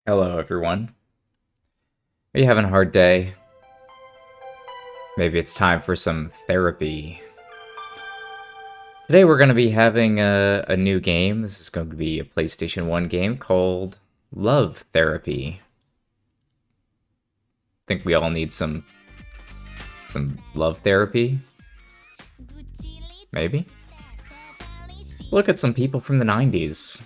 Hello, everyone. Are you having a hard day? Maybe it's time for some therapy. Today we're going to be having a new game. This is going to be a PlayStation 1 game called Love Therapy. Think we all need some love therapy? Maybe? Look at some people from the 90s.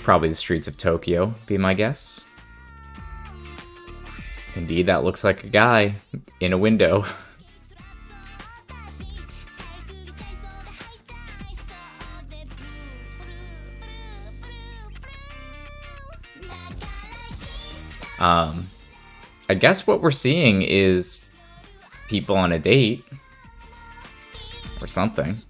Probably the streets of Tokyo, be my guess. Indeed, that looks like a guy in a window. I guess what we're seeing is people on a date or something.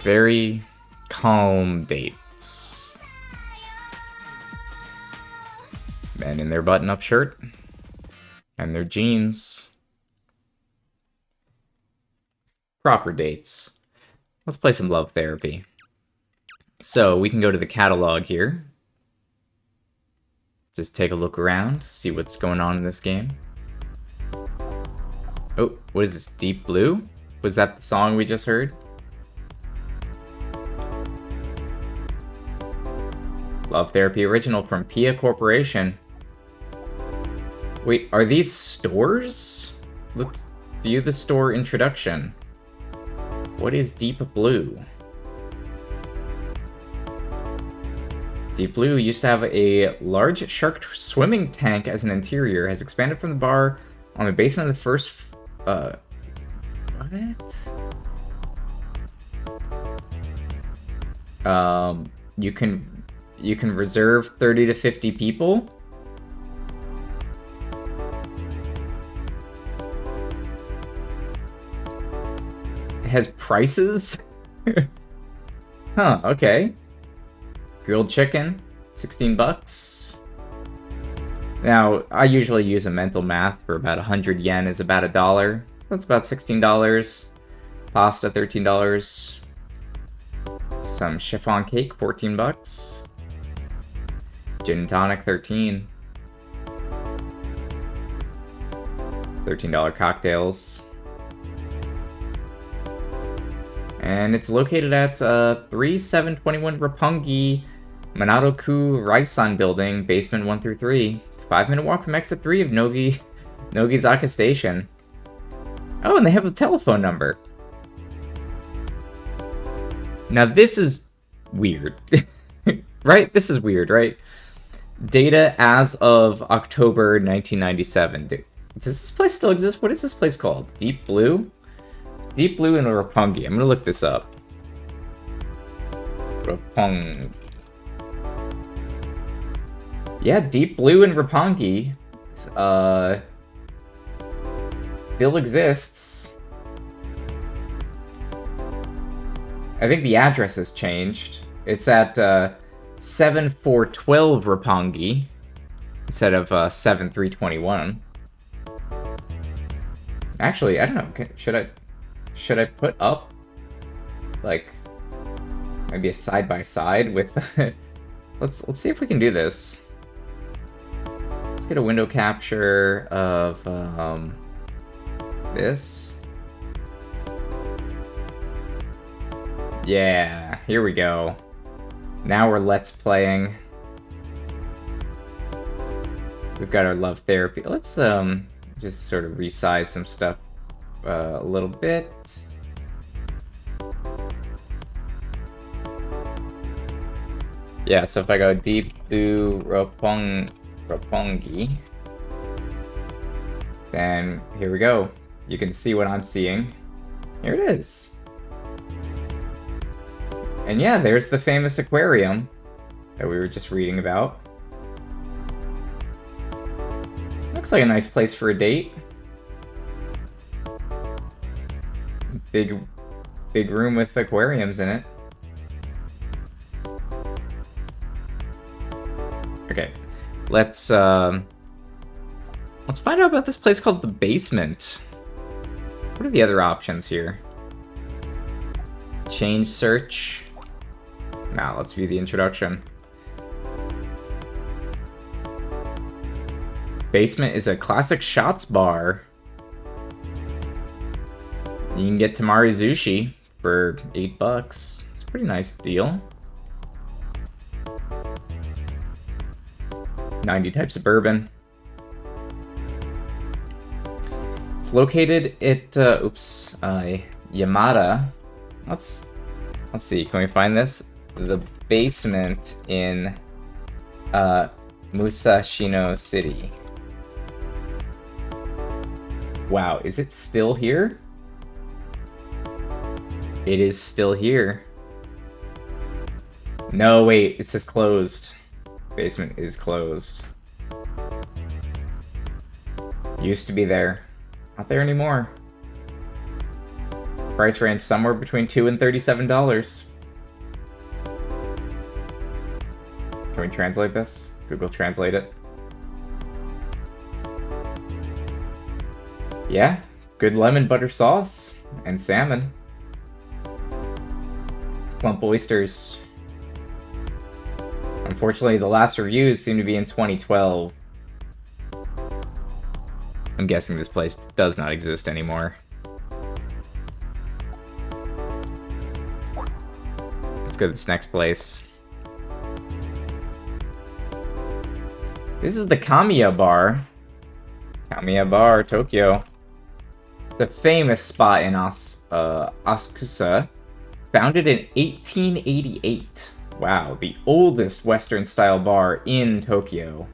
Very calm dates. Men in their button-up shirt and their jeans. Proper dates. Let's play some love therapy. So we can go to the catalog here. Just take a look around, see what's going on in this game. Oh, what is this? Deep Blue? Was that the song we just heard? Love Therapy original from Pia Corporation. Wait, are these stores? Let's view the store introduction. What is Deep Blue? Deep Blue used to have a large shark swimming tank as an interior, has expanded from the bar on the basement of the first... what? You can reserve 30 to 50 people. It has prices? Huh, okay. Grilled chicken, 16 bucks. Now, I usually use a mental math for about 100 yen is about $1. That's about $16. Pasta, $13. Some chiffon cake, 14 bucks. Gin and tonic, 13. $13 cocktails. And it's located at 3721 Roppongi Minato-ku Raisan Building, basement 1 through 3. 5-minute walk from exit 3 of Nogizaka Station. Oh, and they have a telephone number. Now this is weird. Right? This is weird, right? Data as of October 1997. Does this place still exist? What is this place called? Deep Blue? Deep Blue in Roppongi. I'm gonna look this up. Roppongi. Yeah, Deep Blue in Roppongi. Still exists. I think the address has changed. It's at 7412 Roppongi instead of 7321. Actually, I don't know. Should I put up like maybe a side by side with? let's see if we can do this. Let's get a window capture of this. Yeah, here we go. Now we're let's playing. We've got our love therapy. Let's just sort of resize some stuff a little bit. Yeah, so if I go Deep Blue Roppongi, then here we go. You can see what I'm seeing. Here it is. And yeah, there's the famous aquarium that we were just reading about. Looks like a nice place for a date. Big room with aquariums in it. Okay, let's Let's find out about this place called The Basement. What are the other options here? Change search. Now, let's view the introduction. Basement is a classic shots bar. You can get Tamari Sushi for $8. It's a pretty nice deal. 90 types of bourbon. It's located at Yamada. Let's see. Can we find this? The Basement in Musashino City. Wow, is it still here? It is still here. No, wait, it says closed. Basement is closed. Used to be there. Not there anymore. Price range somewhere between $2 and $37. Can we translate this? Google Translate it. Yeah, good lemon butter sauce and salmon. Plump oysters. Unfortunately, the last reviews seem to be in 2012. I'm guessing this place does not exist anymore. Let's go to this next place. This is the Kamiya Bar. Kamiya Bar, Tokyo. The famous spot in Asakusa. Founded in 1888. Wow, the oldest Western-style bar in Tokyo.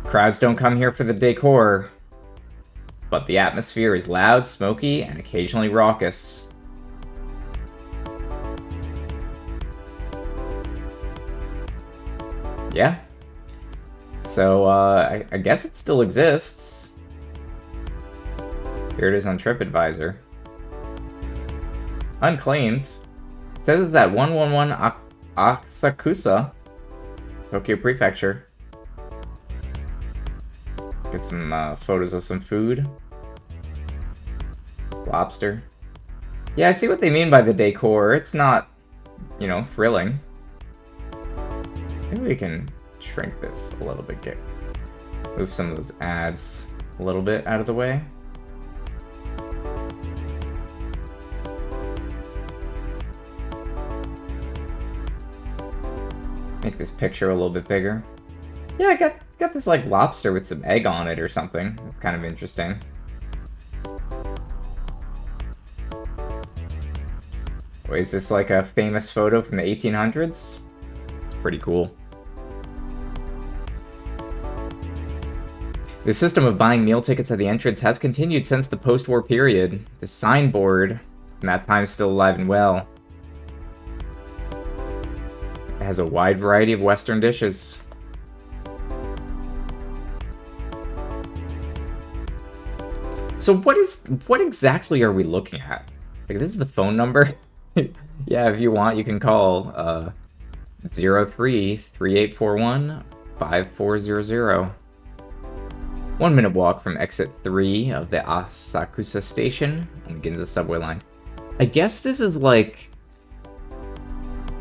Crowds don't come here for the decor, but the atmosphere is loud, smoky, and occasionally raucous. Yeah. So, I guess it still exists. Here it is on TripAdvisor. Unclaimed. It says it's at 111 Asakusa, Tokyo Prefecture. Get some photos of some food. Lobster. Yeah, I see what they mean by the decor. It's not, you know, thrilling. Maybe we can shrink this a little bit. Move some of those ads a little bit out of the way. Make this picture a little bit bigger. Yeah, I got this like lobster with some egg on it or something. It's kind of interesting. Wait, is this like a famous photo from the 1800s? It's pretty cool. The system of buying meal tickets at the entrance has continued since the post-war period. The signboard from that time is still alive and well. It has a wide variety of Western dishes. So what exactly are we looking at? Like, this is the phone number? Yeah, if you want, you can call 03-3841-5400. 1 minute walk from exit 3 of the Asakusa station on the Ginza subway line. I guess this is like...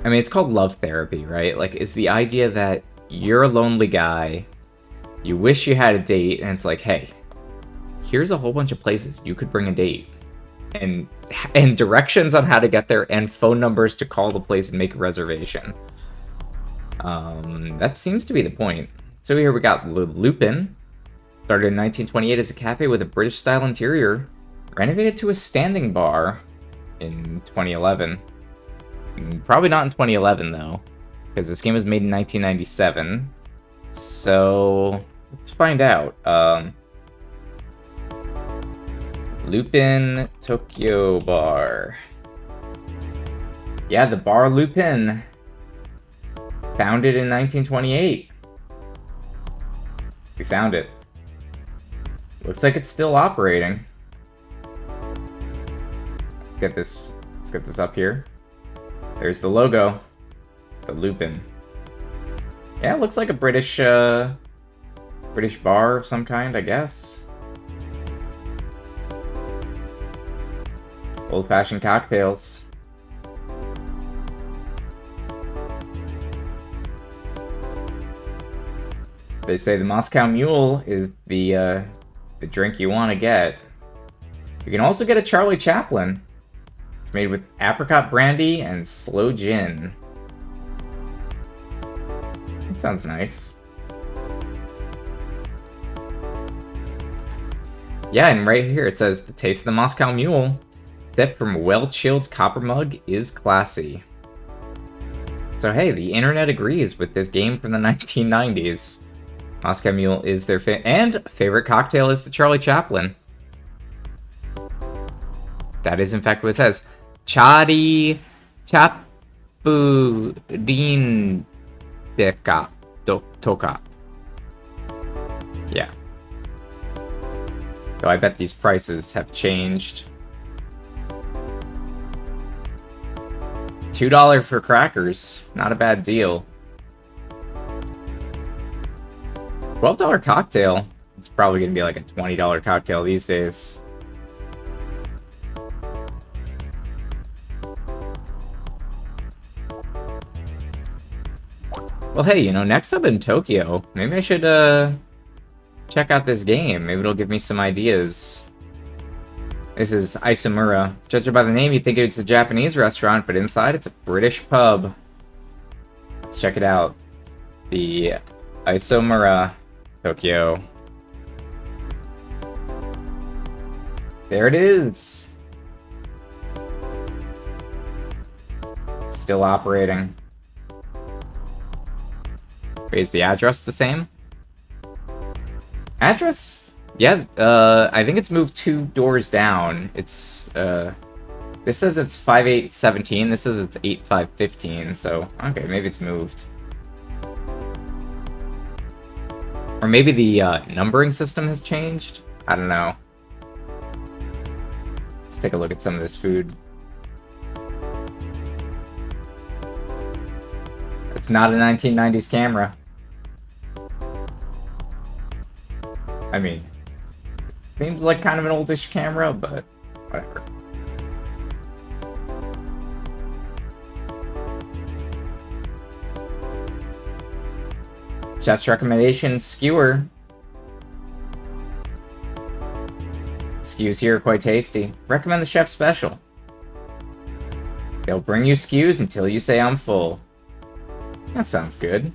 I mean, it's called love therapy, right? Like, it's the idea that you're a lonely guy, you wish you had a date, and it's like, hey, here's a whole bunch of places you could bring a date. And directions on how to get there, and phone numbers to call the place and make a reservation. That seems to be the point. So here we got Lupin. Started in 1928 as a cafe with a British-style interior. Renovated to a standing bar in 2011. Probably not in 2011, though. Because this game was made in 1997. So, let's find out. Lupin Tokyo Bar. Yeah, the Bar Lupin. Founded in 1928. We found it. Looks like it's still operating. Let's get this up here. There's the logo. The Lupin. Yeah, it looks like a British British bar of some kind, I guess. Old-fashioned cocktails. They say the Moscow Mule is the drink you want to get. You can also get a Charlie Chaplin. It's made with apricot brandy and sloe gin. That sounds nice. Yeah, and right here it says, the taste of the Moscow Mule, sipped from a well-chilled copper mug, is classy. So hey, the internet agrees with this game from the 1990s. Moscow Mule is their favorite cocktail is the Charlie Chaplin. That is in fact what it says. Chadi Chapudin Deka Toka. Yeah. So I bet these prices have changed. $2 for crackers. Not a bad deal. $12 cocktail. It's probably going to be like a $20 cocktail these days. Well, hey, you know, next up in Tokyo, maybe I should check out this game. Maybe it'll give me some ideas. This is Isomura. Judging by the name, you'd think it's a Japanese restaurant, but inside it's a British pub. Let's check it out. The Isomura, Tokyo. There it is. Still operating. Wait, is the address the same? Address? Yeah, I think it's moved 2 doors down. It's, this says it's 5817, this says it's 8515, so, okay, maybe it's moved. Or maybe the, numbering system has changed? I don't know. Let's take a look at some of this food. It's not a 1990s camera. I mean, seems like kind of an oldish camera, but whatever. Chef's recommendation, skewer. Skews here are quite tasty. Recommend the chef's special. They'll bring you skews until you say I'm full. That sounds good.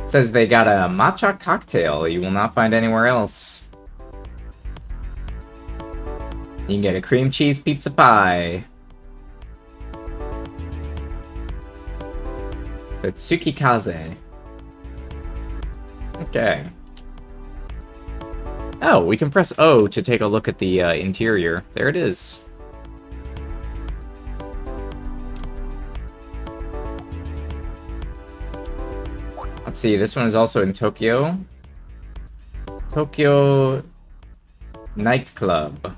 Says they got a matcha cocktail you will not find anywhere else. You can get a cream cheese pizza pie. The tsukikaze. Okay. Oh, we can press O to take a look at the interior. There it is. Let's see, this one is also in Tokyo. Tokyo Nightclub.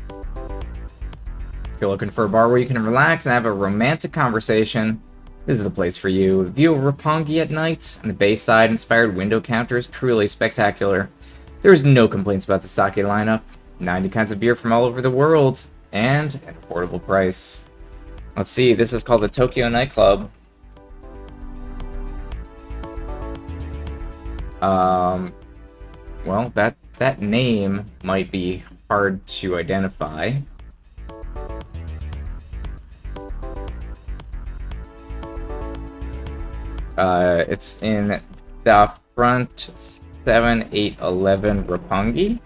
If you're looking for a bar where you can relax and have a romantic conversation, this is the place for you. View of Roppongi at night, and the Bayside-inspired window counter is truly spectacular. There is no complaints about the sake lineup. 90 kinds of beer from all over the world, and an affordable price. Let's see, this is called the Tokyo Nightclub. Well, that name might be hard to identify. It's in the front 7811 Roppongi.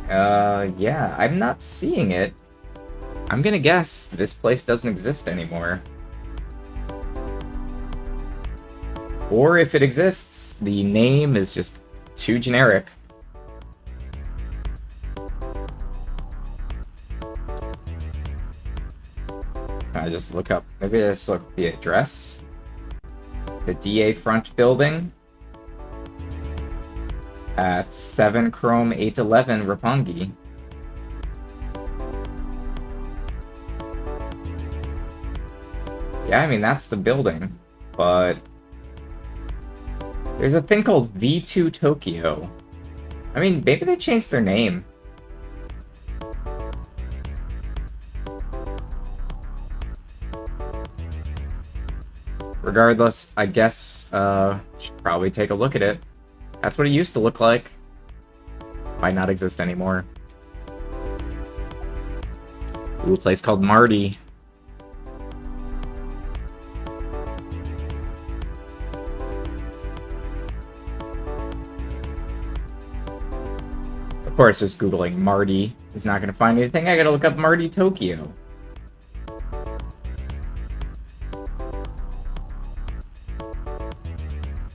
Yeah, I'm not seeing it. I'm gonna guess this place doesn't exist anymore. Or if it exists, the name is just too generic. I just look up, maybe I just look at the address. The DA front building. at 7 Chrome 811 Roppongi. Yeah, I mean, that's the building, but there's a thing called V2 Tokyo. I mean, maybe they changed their name. Regardless, I guess, should probably take a look at it. That's what it used to look like. Might not exist anymore. Ooh, a place called Marty. Of course, just Googling Marty is not going to find anything. I gotta look up Marty Tokyo.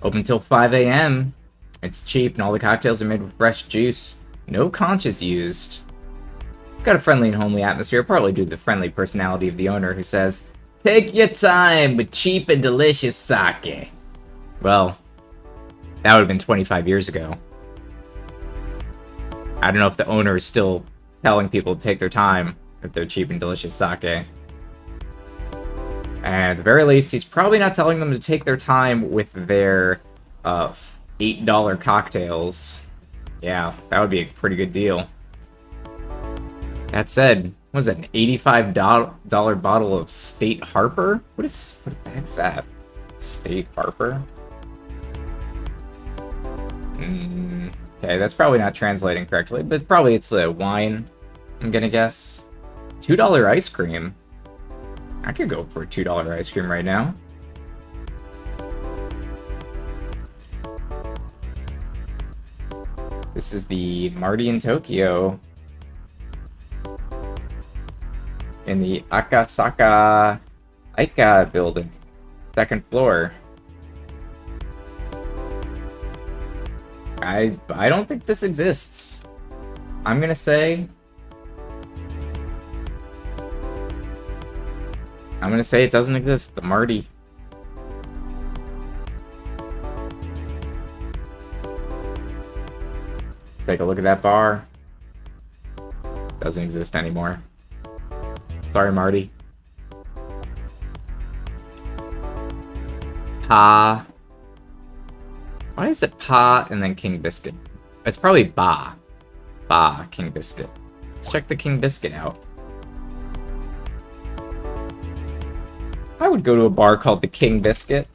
Open till 5 a.m. It's cheap and all the cocktails are made with fresh juice. No conchas used. It's got a friendly and homely atmosphere, partly due to the friendly personality of the owner who says, "Take your time with cheap and delicious sake." Well, that would have been 25 years ago. I don't know if the owner is still telling people to take their time with their cheap and delicious sake. And at the very least, he's probably not telling them to take their time with their $8 cocktails. Yeah, that would be a pretty good deal. That said, what is that, an $85 bottle of State Harper? What the heck's that? State Harper? Okay, that's probably not translating correctly, but probably it's a wine, I'm gonna guess. $2 ice cream. I could go for a $2 ice cream right now. This is the Marty in Tokyo. In the Akasaka Aika building. 2nd floor. I don't think this exists. I'm gonna say it doesn't exist. The Marty. Let's take a look at that bar. Doesn't exist anymore. Sorry, Marty. Pa. Why is it Pa and then King Biscuit? It's probably Ba. Ba, King Biscuit. Let's check the King Biscuit out. I would go to a bar called the King Biscuit.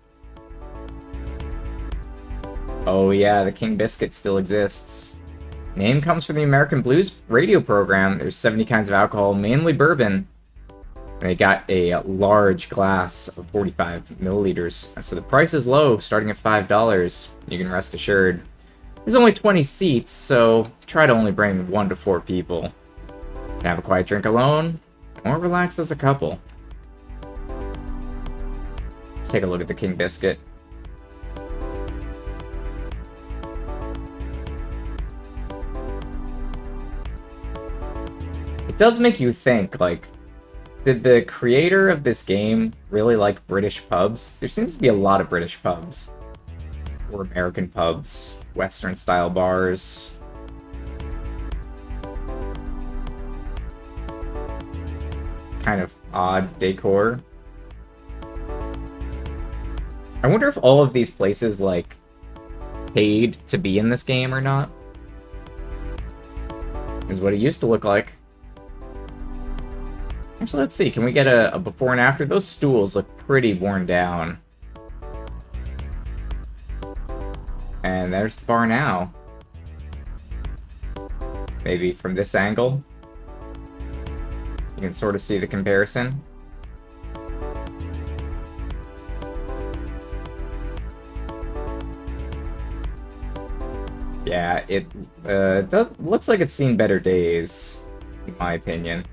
Oh yeah, the King Biscuit still exists. Name comes from the American Blues radio program. There's 70 kinds of alcohol, mainly bourbon. And they got a large glass of 45 milliliters. So the price is low, starting at $5. You can rest assured. There's only 20 seats, so try to only bring 1 to 4 people. You can have a quiet drink alone, or relax as a couple. Let's take a look at the King Biscuit. It does make you think, like, did the creator of this game really like British pubs? There seems to be a lot of British pubs. Or American pubs. Western-style bars. Kind of odd decor. I wonder if all of these places, like, paid to be in this game or not. Is what it used to look like. Actually, let's see. Can we get a before and after? Those stools look pretty worn down. And there's the bar now. Maybe from this angle, you can sort of see the comparison. Yeah, it looks like it's seen better days, in my opinion.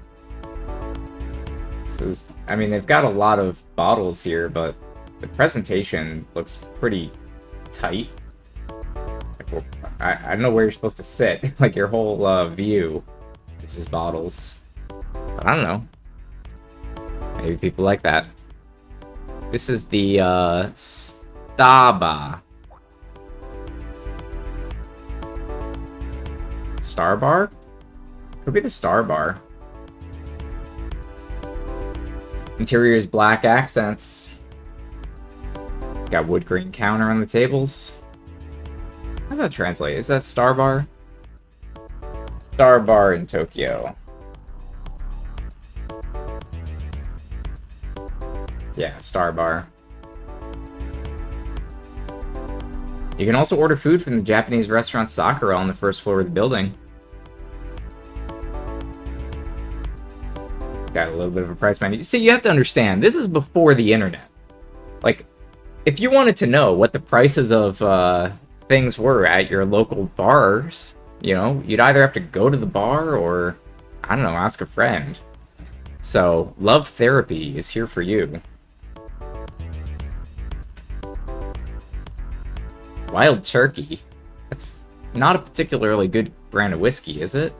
I mean, they've got a lot of bottles here, but the presentation looks pretty tight. Like, I don't know where you're supposed to sit. Like, your whole view is just bottles. But I don't know. Maybe people like that. This is the Staba. Star Bar? Could be the Star Bar. Interior is black accents. Got wood grain counter on the tables. How does that translate? Is that Star Bar? Star Bar in Tokyo. Yeah, Star Bar. You can also order food from the Japanese restaurant Sakura on the first floor of the building. Got a little bit of a price menu. See, you have to understand, this is before the internet. Like, if you wanted to know what the prices of things were at your local bars, you know, you'd either have to go to the bar or, I don't know, ask a friend. So, Love Therapy is here for you. Wild Turkey. That's not a particularly good brand of whiskey, is it?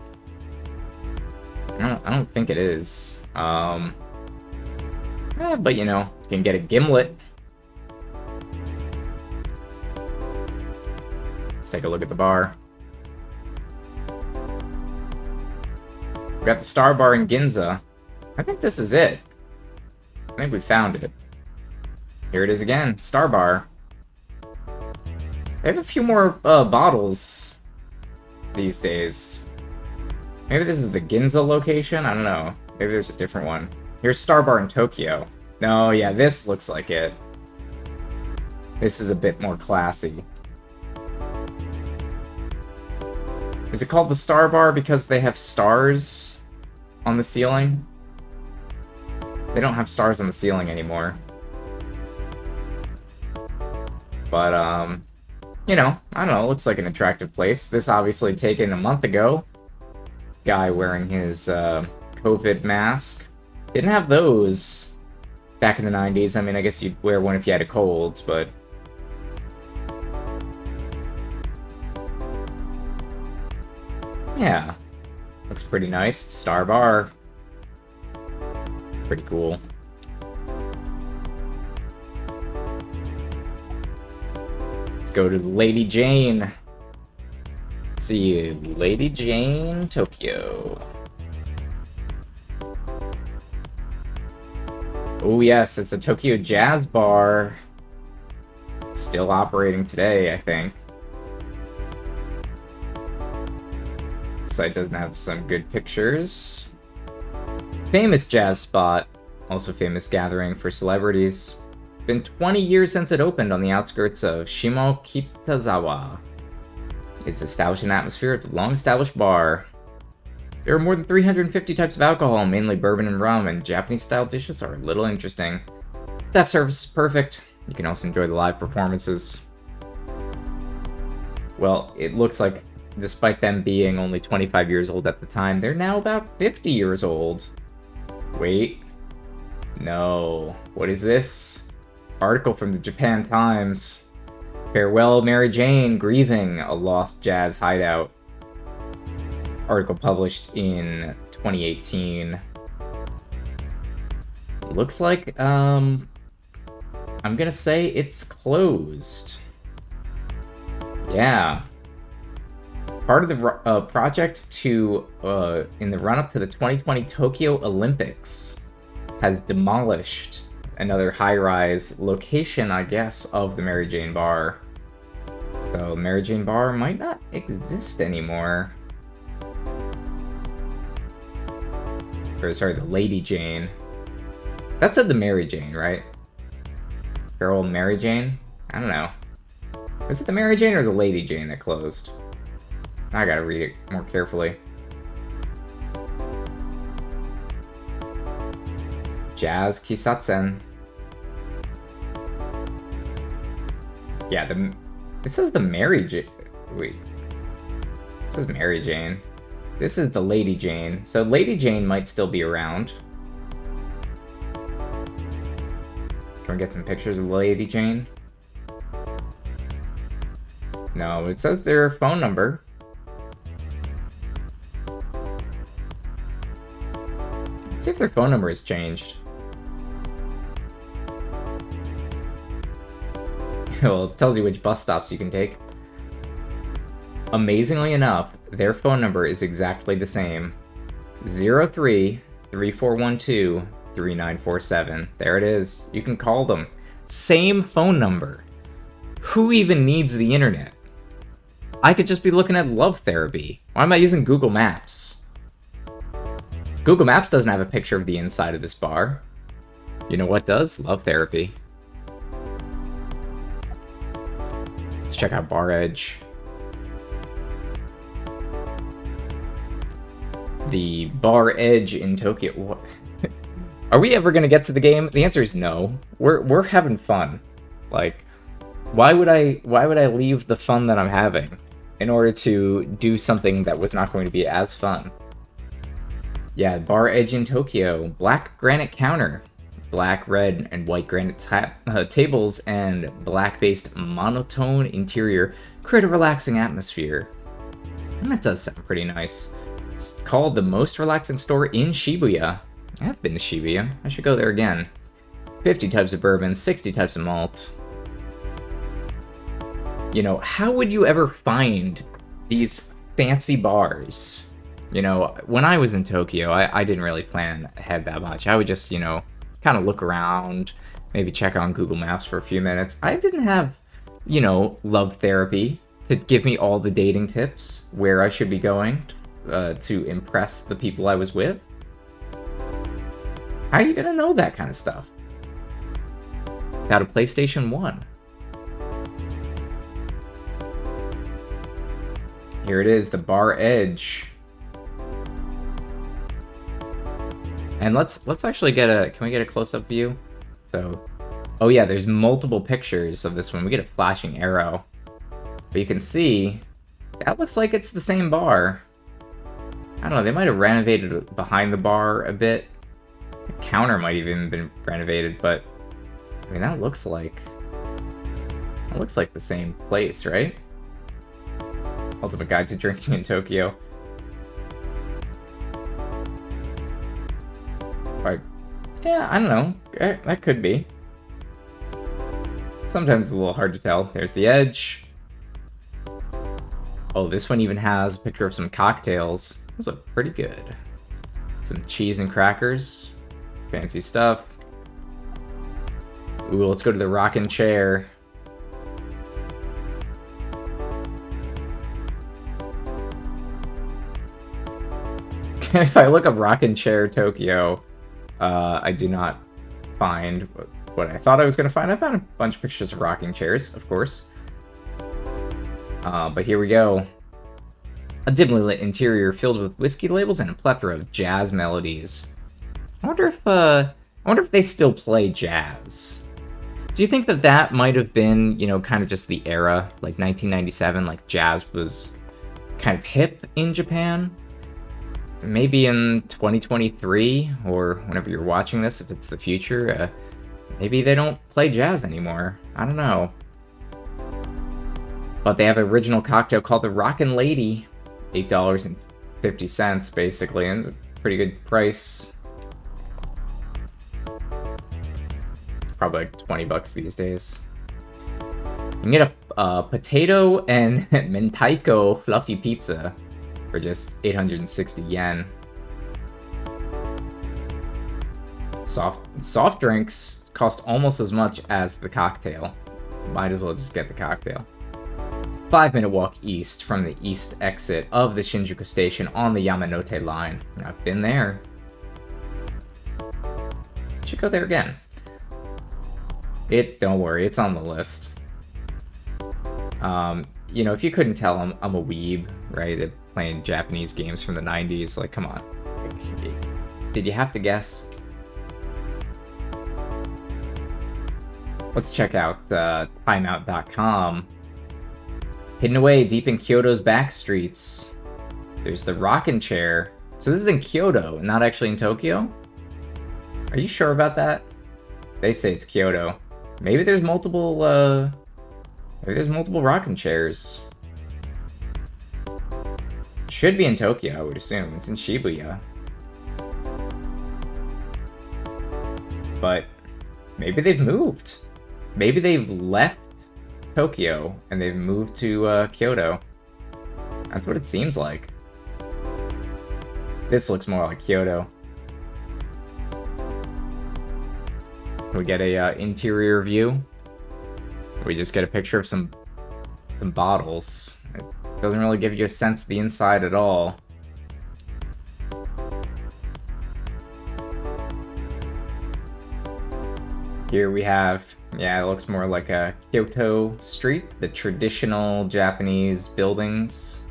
I don't think it is. But you know, you can get a gimlet. Let's take a look at the bar. We got the Star Bar in Ginza. I think this is it. I think we found it. Here it is again, Star Bar. They have a few more bottles these days. Maybe this is the Ginza location? I don't know. Maybe there's a different one. Here's Star Bar in Tokyo. No, yeah, this looks like it. This is a bit more classy. Is it called the Star Bar because they have stars on the ceiling? They don't have stars on the ceiling anymore. But, you know, I don't know, it looks like an attractive place. This obviously taken a month ago. Guy wearing his COVID mask. Didn't have those back in the 90s. I mean, I guess you'd wear one if you had a cold, but... yeah. Looks pretty nice. Star Bar. Pretty cool. Let's go to Lady Jane. See, Lady Jane, Tokyo. Oh yes, it's a Tokyo Jazz Bar. Still operating today, I think. The site doesn't have some good pictures. Famous jazz spot. Also famous gathering for celebrities. It's been 20 years since it opened on the outskirts of Shimokitazawa. It's established an atmosphere of a long-established bar. There are more than 350 types of alcohol, mainly bourbon and rum, and Japanese-style dishes are a little interesting. That service is perfect. You can also enjoy the live performances. Well, it looks like, despite them being only 25 years old at the time, they're now about 50 years old. Wait. No. What is this? Article from the Japan Times. Farewell, Mary Jane, grieving a lost jazz hideout. Article published in 2018. Looks like, I'm gonna say it's closed. Yeah. Part of the project to, in the run-up to the 2020 Tokyo Olympics, has demolished another high-rise location, I guess, of the Mary Jane Bar. So Mary Jane Bar might not exist anymore. Or, sorry, the Lady Jane. That said the Mary Jane, right? Girl Mary Jane? I don't know. Is it the Mary Jane or the Lady Jane that closed? I gotta read it more carefully. Jazz Kisatsen. Yeah, it says the Mary Jane. Wait. It says Mary Jane. This is the Lady Jane. So Lady Jane might still be around. Can we get some pictures of Lady Jane? No, it says their phone number. Let's see if their phone number has changed. Well, it tells you which bus stops you can take. Amazingly enough, their phone number is exactly the same. 03-3412-3947. There it is. You can call them. Same phone number. Who even needs the internet? I could just be looking at Love Therapy. Why am I using Google Maps? Google Maps doesn't have a picture of the inside of this bar. You know what does? Love Therapy. Let's check out Bar Edge. The Bar Edge in Tokyo. What? Are we ever gonna get to the game? The answer is no. We're having fun. Like, why would I leave the fun that I'm having in order to do something that was not going to be as fun? Yeah, Bar Edge in Tokyo. Black granite counter. Black, red, and white granite tables and black-based monotone interior create a relaxing atmosphere. And that does sound pretty nice. It's called the most relaxing store in Shibuya. I've been to Shibuya. I should go there again. 50 types of bourbon, 60 types of malt. You know, how would you ever find these fancy bars? You know, when I was in Tokyo, I didn't really plan ahead that much. I would just, you know, kind of look around, maybe check on Google Maps for a few minutes. I didn't have, you know, Love Therapy to give me all the dating tips where I should be going to impress the people I was with. How are you gonna know that kind of stuff? Got a PlayStation 1. Here it is, the Bar Edge. And let's actually get a, can we get a close-up view? So, oh yeah, there's multiple pictures of this one. We get a flashing arrow. But you can see, that looks like it's the same bar. I don't know, they might have renovated behind the bar a bit. The counter might even have been renovated, but I mean, that looks like the same place, right? Ultimate Guide to Drinking in Tokyo. Yeah, I don't know. That could be. Sometimes it's a little hard to tell. There's the Edge. Oh, this one even has a picture of some cocktails. Those look pretty good. Some cheese and crackers. Fancy stuff. Ooh, let's go to the rocking chair. If I look up rocking chair Tokyo, I do not find what I thought I was going to find. I found a bunch of pictures of rocking chairs, of course. But here we go. A dimly lit interior filled with whiskey labels and a plethora of jazz melodies. I wonder if they still play jazz. Do you think that might have been, you know, kind of just the era, like 1997, like jazz was kind of hip in Japan? Maybe in 2023, or whenever you're watching this, if it's the future, maybe they don't play jazz anymore. I don't know. But they have an original cocktail called the Rockin' Lady. $8.50, basically, and it's a pretty good price. Probably like 20 bucks these days. You can get a potato and mentaiko fluffy pizza for just 860 yen. Soft drinks cost almost as much as the cocktail. Might as well just get the cocktail. 5-minute walk east from the east exit of the Shinjuku station on the Yamanote line. I've been there. Should go there again. Don't worry, it's on the list. You know, if you couldn't tell, I'm a weeb, right? Playing Japanese games from the 90s. Like, come on. Did you have to guess? Let's check out timeout.com. Hidden away deep in Kyoto's back streets, there's the rockin' chair. So this is in Kyoto, not actually in Tokyo? Are you sure about that? They say it's Kyoto. Maybe there's multiple rockin' chairs. Should be in Tokyo, I would assume. It's in Shibuya. But maybe they've moved. Maybe they've left Tokyo and they've moved to Kyoto. That's what it seems like. This looks more like Kyoto. We get a interior view. We just get a picture of some bottles. It doesn't really give you a sense of the inside at all. Here we have, yeah, it looks more like a Kyoto street, the traditional Japanese buildings.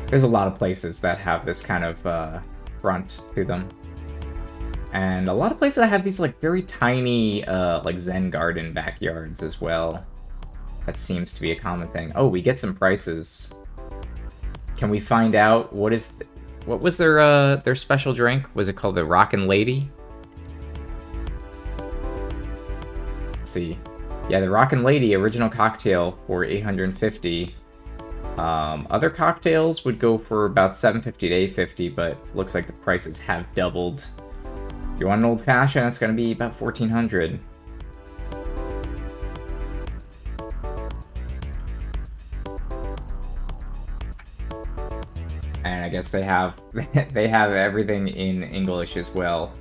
There's a lot of places that have this kind of front to them. And a lot of places that have these like very tiny like Zen garden backyards as well. That seems to be a common thing. Oh, we get some prices. Can we find out what was their special drink? Was it called the Rockin' Lady? Let's see. Yeah, the Rockin' Lady original cocktail for 850. Other cocktails would go for about 750 to 850, but looks like the prices have doubled. If you want an old fashioned, it's gonna be about 1400. And I guess they have everything in English as well.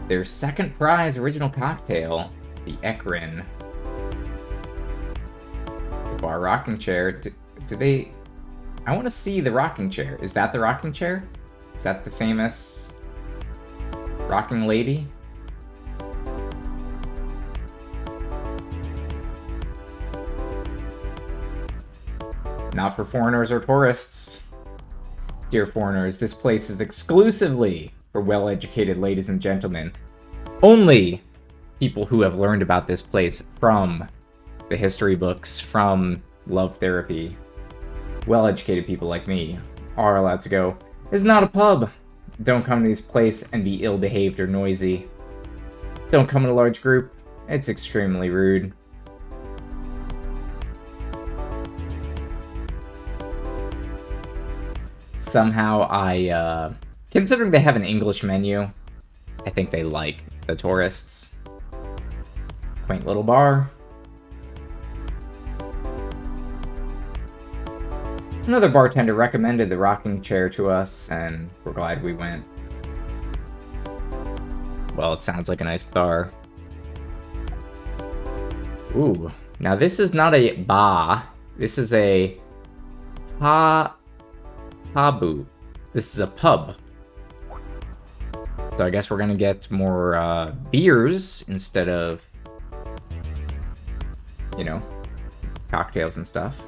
Their second prize original cocktail, the Ekrin. The bar rocking chair. Do they? I want to see the rocking chair. Is that the rocking chair? Is that the famous rocking lady? Not for foreigners or tourists. Dear foreigners, this place is exclusively for well-educated ladies and gentlemen. Only people who have learned about this place from the history books, from love therapy, well-educated people like me are allowed to go. It's not a pub. Don't come to this place and be ill-behaved or noisy. Don't come in a large group. It's extremely rude. Somehow considering they have an English menu, I think they like the tourists. Quaint little bar. Another bartender recommended the rocking chair to us, and we're glad we went. Well, it sounds like a nice bar. Ooh, now this is not a bar. This is a Habu. This is a pub. So I guess we're gonna get more beers instead of, you know, cocktails and stuff.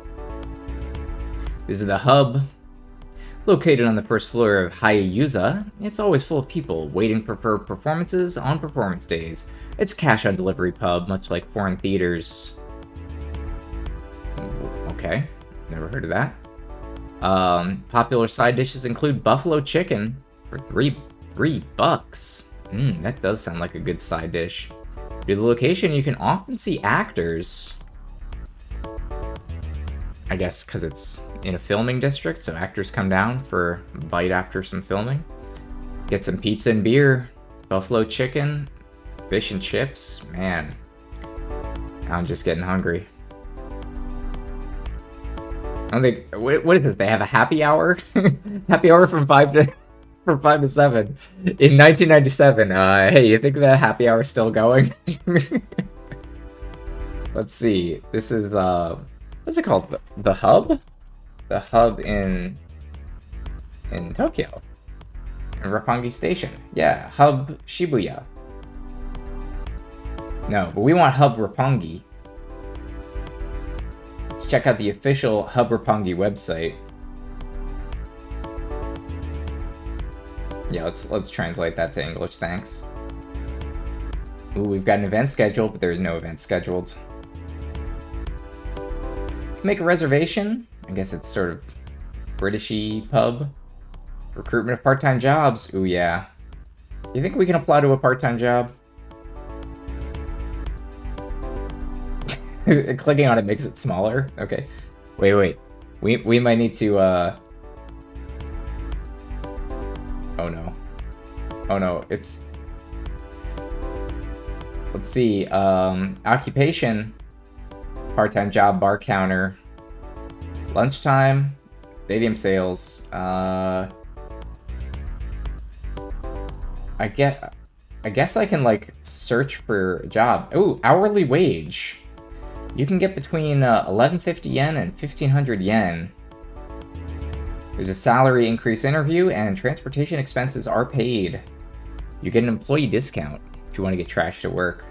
This is the Hub. Located on the first floor of Hayayuza, it's always full of people waiting for performances on performance days. It's cash on delivery pub, much like foreign theaters. Okay, never heard of that. Popular side dishes include buffalo chicken for $3. That does sound like a good side dish. Due to the location, you can often see actors. I guess because it's in a filming district, so actors come down for a bite after some filming. Get some pizza and beer, buffalo chicken, fish and chips. Man, I'm just getting hungry. I don't think, what is it? They have a happy hour? Happy hour from 5 to 7 in 1997. Hey, you think the happy hour is still going? Let's see. This is what's it called? The Hub? The Hub in Tokyo. In Roppongi Station. Yeah, Hub Shibuya. No, but we want Hub Roppongi. Let's check out the official Hub Roppongi website. Yeah, let's translate that to English, thanks. Ooh, we've got an event scheduled, but there's no event scheduled. Make a reservation. I guess it's sort of Britishy pub. Recruitment of part-time jobs. Ooh, yeah. You think we can apply to a part-time job? Clicking on it makes it smaller. Okay. Wait. We might need to, Oh no. Oh no, it's... Let's see. Occupation. Part-time job, bar counter. Lunchtime. Stadium sales. I guess I can, like, search for a job. Ooh, hourly wage. You can get between 1150 yen and 1500 yen. There's a salary increase interview, and transportation expenses are paid. You get an employee discount if you want to get trashed at work.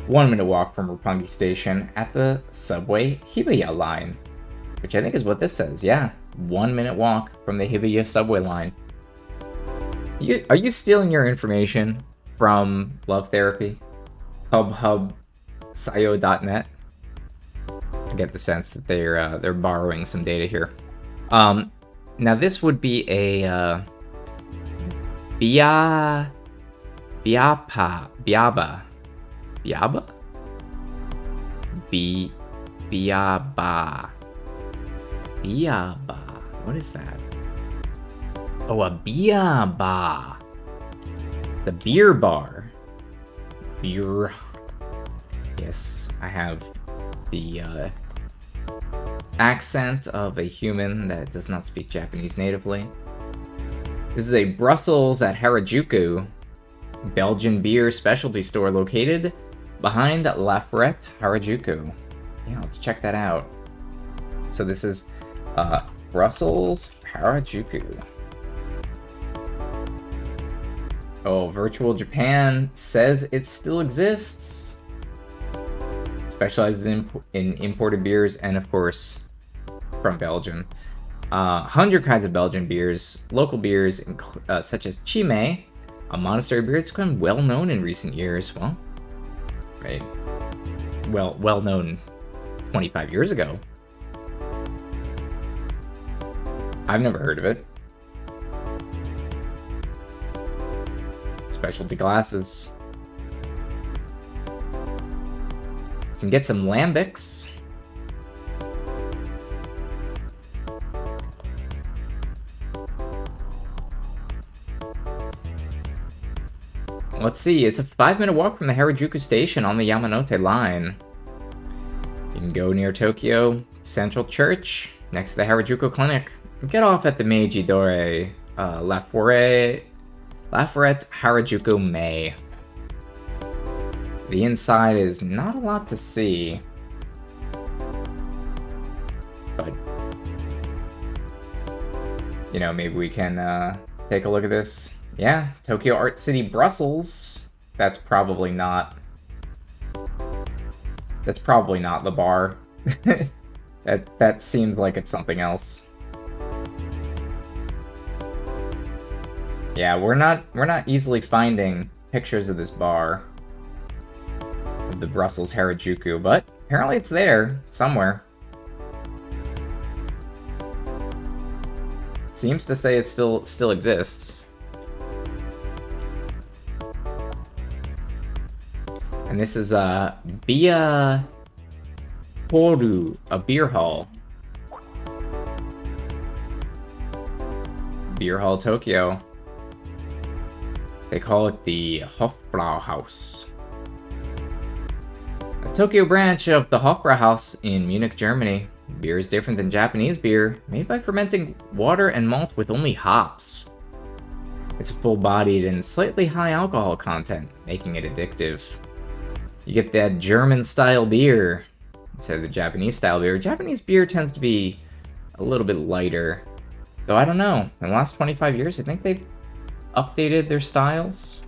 1 minute walk from Roppongi Station at the subway Hibiya line. Which I think is what this says, yeah. 1 minute walk from the Hibiya subway line. Are you stealing your information from Love Therapy? Hubhubsayo.net? I get the sense that they're borrowing some data here. Now this would be a Biaba. What is that? Oh, a Biaba. The beer bar. Beer. Yes, I have the accent of a human that does not speak Japanese natively. This is a Brussels at Harajuku Belgian beer specialty store located behind La Ferrette, Harajuku. Yeah, let's check that out. So this is Brussels, Harajuku. Oh, Virtual Japan says it still exists. Specializes in imported beers and, of course, from Belgium. 100 kinds of Belgian beers, local beers such as Chimay, a monastery beer that's become well known in recent years. Well, right. Well known 25 years ago. I've never heard of it. Specialty glasses. You can get some lambics. Let's see, it's a 5-minute walk from the Harajuku station on the Yamanote line. You can go near Tokyo Central Church, next to the Harajuku Clinic. Get off at the Meiji Dore, La Ferrette Harajuku May. The inside is not a lot to see, but, you know, maybe we can take a look at this. Yeah, Tokyo Art City Brussels. That's probably not the bar. that seems like it's something else. Yeah, we're not easily finding pictures of this bar, of the Brussels Harajuku, but apparently it's there somewhere. Seems to say it still exists. And this is Bia Horu, a beer hall. Beer Hall Tokyo. They call it the Hofbrauhaus. A Tokyo branch of the Hofbrauhaus in Munich, Germany. Beer is different than Japanese beer, made by fermenting water and malt with only hops. It's full-bodied and slightly high alcohol content, making it addictive. You get that German-style beer instead of the Japanese-style beer. Japanese beer tends to be a little bit lighter. Though I don't know. In the last 25 years, I think they've updated their styles.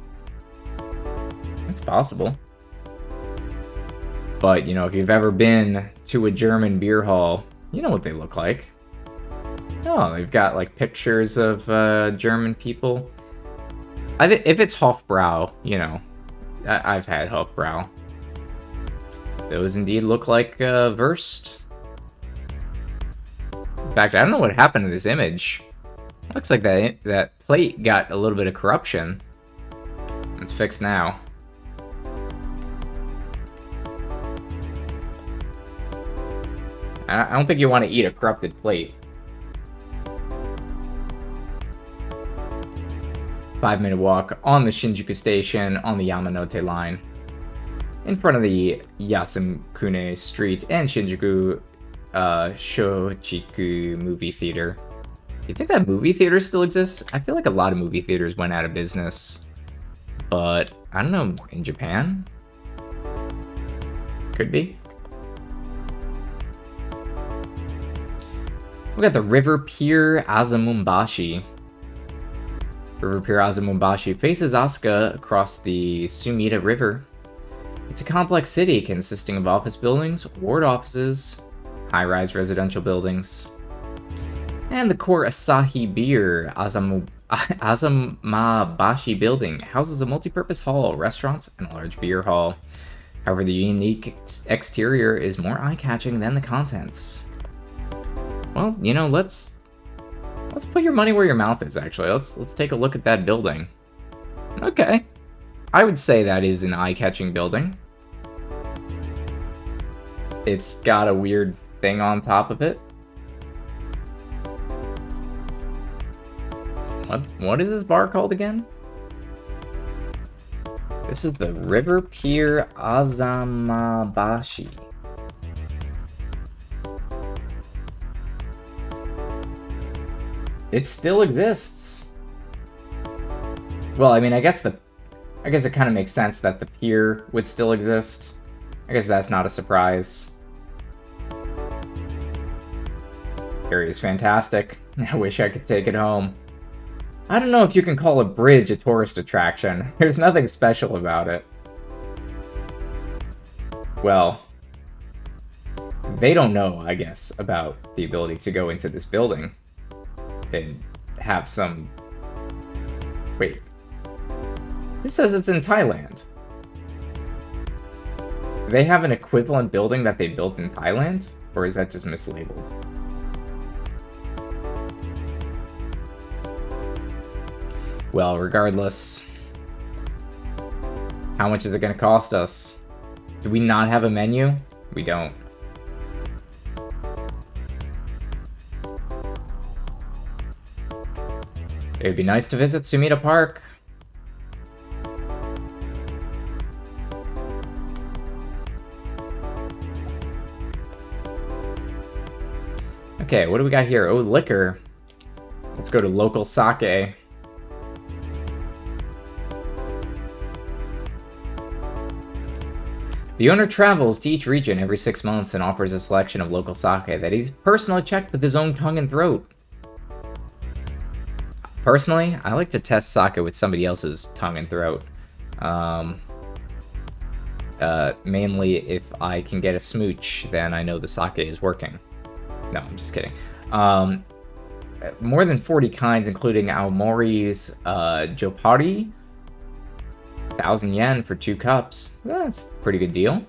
It's possible. But, you know, if you've ever been to a German beer hall, you know what they look like. Oh, they've got, like, pictures of German people. If it's Hofbrau, you know, I've had Hofbrau. Those indeed look like Wurst. In fact, I don't know what happened to this image. Looks like that plate got a little bit of corruption. It's fixed now. I don't think you want to eat a corrupted plate. 5-minute walk on the Shinjuku station on the Yamanote line. in front of the Yasukune Street and Shinjuku Shochiku movie theater. You think that movie theater still exists? I feel like a lot of movie theaters went out of business. But, I don't know, in Japan? Could be. We got the River Pier Azumumbashi. River Pier Azumumbashi faces Asuka across the Sumida River. It's a complex city consisting of office buildings, ward offices, high-rise residential buildings. And the core Asahi Beer Azumabashi building houses a multi-purpose hall, restaurants, and a large beer hall. However, the unique exterior is more eye-catching than the contents. Well, you know, let's put your money where your mouth is, actually. Let's take a look at that building. Okay. I would say that is an eye-catching building. It's got a weird thing on top of it. What is this bar called again? This is the River Pier Azamabashi. It still exists. Well, I mean, I guess it kind of makes sense that the pier would still exist. I guess that's not a surprise. Area is fantastic. I wish I could take it home. I don't know if you can call a bridge a tourist attraction. There's nothing special about it. Well, they don't know, I guess, about the ability to go into this building and have some... Wait. This says it's in Thailand. Do they have an equivalent building that they built in Thailand? Or is that just mislabeled? Well, regardless, how much is it going to cost us? Do we not have a menu? We don't. It would be nice to visit Sumida Park. Okay, what do we got here? Oh, liquor. Let's go to local sake. The owner travels to each region every 6 months and offers a selection of local sake that he's personally checked with his own tongue and throat. Personally, I like to test sake with somebody else's tongue and throat. Mainly if I can get a smooch, then I know the sake is working. No, I'm just kidding. More than 40 kinds, including Aomori's Jopari. 1,000 yen for 2 cups. That's a pretty good deal.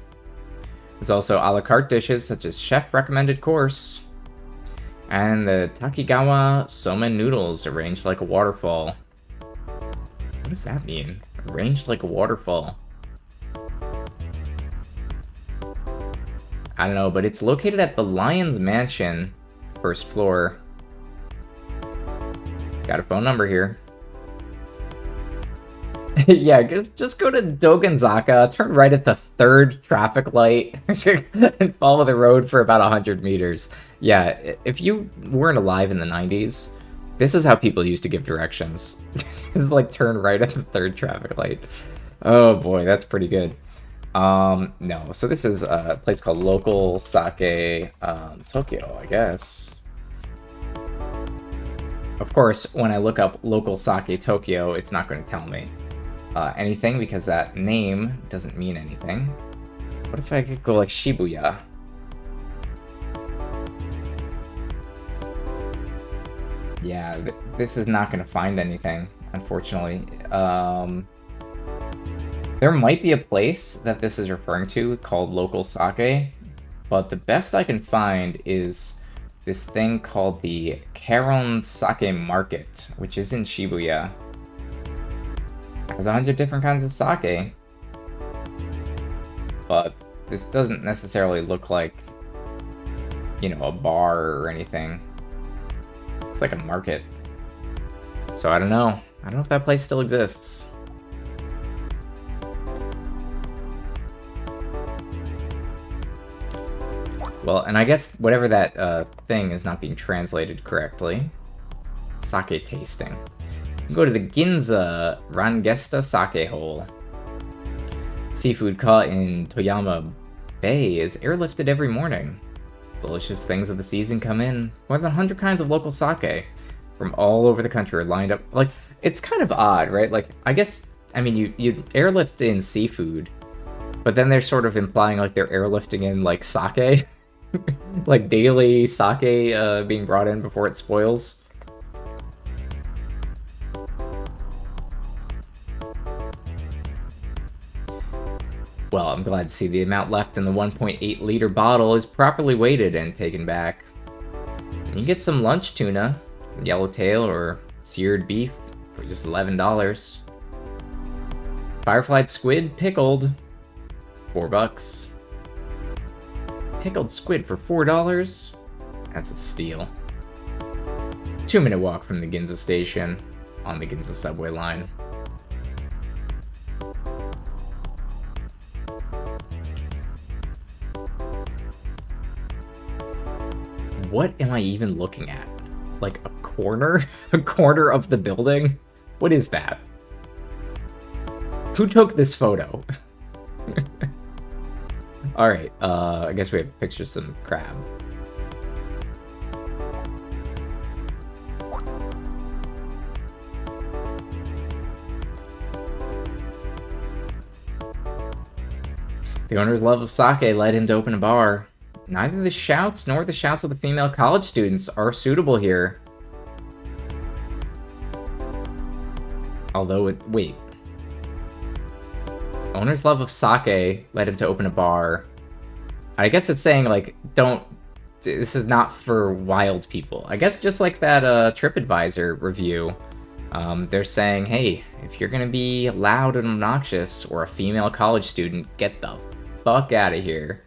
There's also a la carte dishes such as chef recommended course. And the Takigawa Somen noodles arranged like a waterfall. What does that mean? Arranged like a waterfall. I don't know, but it's located at the Lion's Mansion, first floor. Got a phone number here. Yeah, just go to Dogenzaka, turn right at the 3rd traffic light, and follow the road for about 100 meters. Yeah, if you weren't alive in the 90s, this is how people used to give directions. Just like turn right at the 3rd traffic light. Oh boy, that's pretty good. No, so this is a place called Local Sake Tokyo, I guess. Of course, when I look up Local Sake Tokyo, it's not going to tell me anything because that name doesn't mean anything. What if I could go like Shibuya? Yeah, this is not going to find anything, unfortunately. There might be a place that this is referring to called Local Sake, but the best I can find is this thing called the Karon Sake Market, which is in Shibuya. Has 100 different kinds of sake, but this doesn't necessarily look like, you know, a bar or anything. It's like a market. So I don't know. I don't know if that place still exists. Well, and I guess whatever that thing is not being translated correctly. Sake tasting. Go to the Ginza Rangesta Sake Hole. Seafood caught in Toyama Bay is airlifted every morning. Delicious things of the season come in. More than 100 kinds of local sake from all over the country are lined up. Like, it's kind of odd, right? Like, I guess, I mean, you airlift in seafood, but then they're sort of implying like they're airlifting in like sake. Like daily sake being brought in before it spoils. Well, I'm glad to see the amount left in the 1.8 liter bottle is properly weighted and taken back. You get some lunch tuna, yellowtail, or seared beef for just $11. Fireflied squid pickled, $4. Pickled squid for $4? That's a steal. 2-minute walk from the Ginza station on the Ginza subway line. What am I even looking at? Like a corner? A corner of the building? What is that? Who took this photo? Alright, I guess we have to picture some crab. The owner's love of sake led him to open a bar. Neither the shouts nor the shouts of the female college students are suitable here. Although wait. Owner's love of sake led him to open a bar. I guess it's saying, like, this is not for wild people. I guess just like that TripAdvisor review. They're saying, hey, if you're gonna be loud and obnoxious or a female college student, get the fuck out of here.